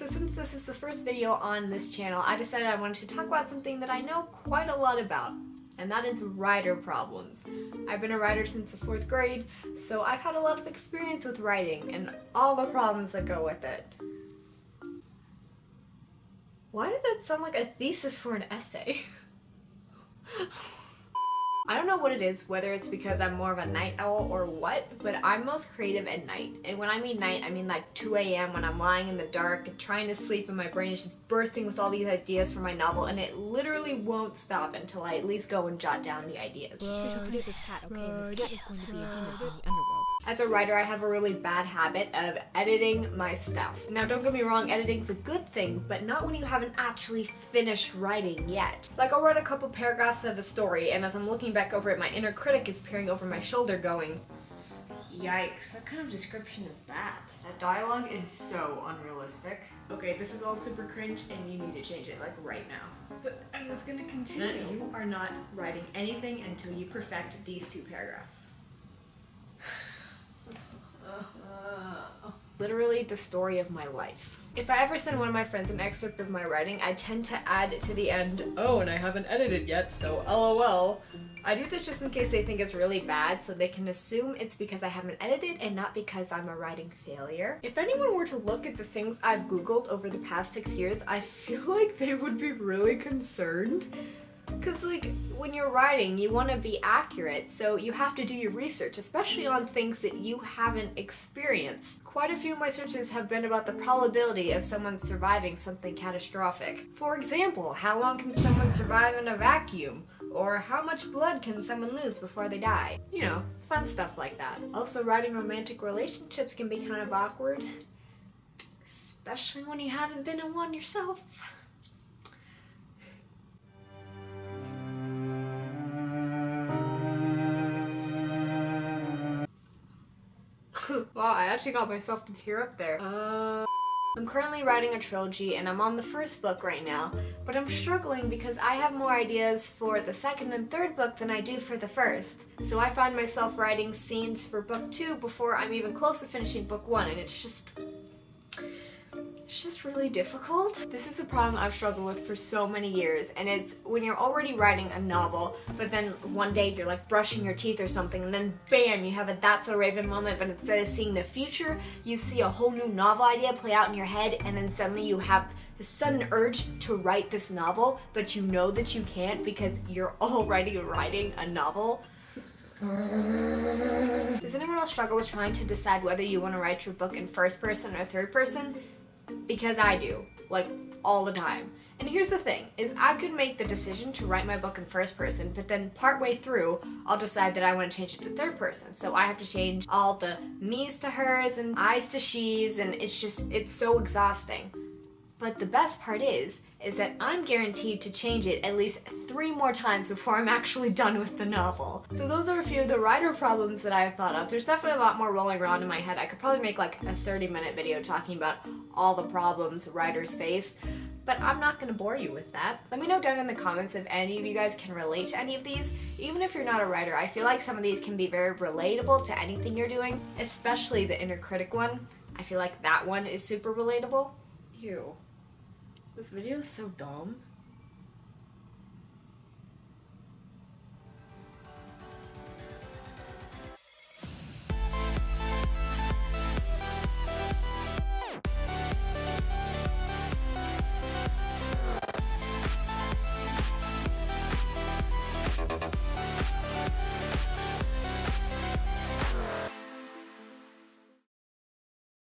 So since this is the first video on this channel, I decided I wanted to talk about something that I know quite a lot about, and that is writer problems. I've been a writer since the 4th grade, so I've had a lot of experience with writing and all the problems that go with it. Why did that sound like a thesis for an essay? I don't know what it is, whether it's because I'm more of a night owl or what, but I'm most creative at night. And when I mean night, I mean like 2 a.m. when I'm lying in the dark and trying to sleep and my brain is just bursting with all these ideas for my novel, and it literally won't stop until I at least go and jot down the ideas. This cat, okay? This cat is going to be a demon from the underworld. As a writer, I have a really bad habit of editing my stuff. Now, don't get me wrong, editing's a good thing, but not when you haven't actually finished writing yet. Like, I'll write a couple paragraphs of a story, and as I'm looking back over it, my inner critic is peering over my shoulder going, yikes, what kind of description is that? That dialogue is so unrealistic. Okay, this is all super cringe, and you need to change it, like, right now. But I was gonna continue. No, you are not writing anything until you perfect these 2 paragraphs. Literally the story of my life. If I ever send one of my friends an excerpt of my writing, I tend to add to the end, oh, and I haven't edited yet, so LOL. I do this just in case they think it's really bad, so they can assume it's because I haven't edited and not because I'm a writing failure. If anyone were to look at the things I've Googled over the past 6 years, I feel like they would be really concerned. Because, like, when you're writing, you want to be accurate, so you have to do your research, especially on things that you haven't experienced. Quite a few of my searches have been about the probability of someone surviving something catastrophic. For example, how long can someone survive in a vacuum? Or how much blood can someone lose before they die? You know, fun stuff like that. Also, writing romantic relationships can be kind of awkward, especially when you haven't been in one yourself. Wow, I actually got myself to tear up there. I'm currently writing a trilogy and I'm on the 1st book right now, but I'm struggling because I have more ideas for the 2nd and 3rd book than I do for the 1st. So I find myself writing scenes for book 2 before I'm even close to finishing book 1, and it's just really difficult. This is a problem I've struggled with for so many years, and it's when you're already writing a novel, but then one day you're like brushing your teeth or something, and then bam, you have a That's So Raven moment, but instead of seeing the future, you see a whole new novel idea play out in your head, and then suddenly you have this sudden urge to write this novel, but you know that you can't because you're already writing a novel. Does anyone else struggle with trying to decide whether you want to write your book in 1st person or 3rd person? Because I do, like, all the time. And here's the thing, is I could make the decision to write my book in 1st person, but then partway through, I'll decide that I want to change it to 3rd person. So I have to change all the me's to hers and I's to she's, and it's so exhausting. But the best part is that I'm guaranteed to change it at least 3 more times before I'm actually done with the novel. So those are a few of the writer problems that I've thought of. There's definitely a lot more rolling around in my head. I could probably make like a 30-minute video talking about all the problems writers face, but I'm not gonna bore you with that. Let me know down in the comments if any of you guys can relate to any of these. Even if you're not a writer, I feel like some of these can be very relatable to anything you're doing, especially the inner critic one. I feel like that one is super relatable. Ew. This video is so dumb.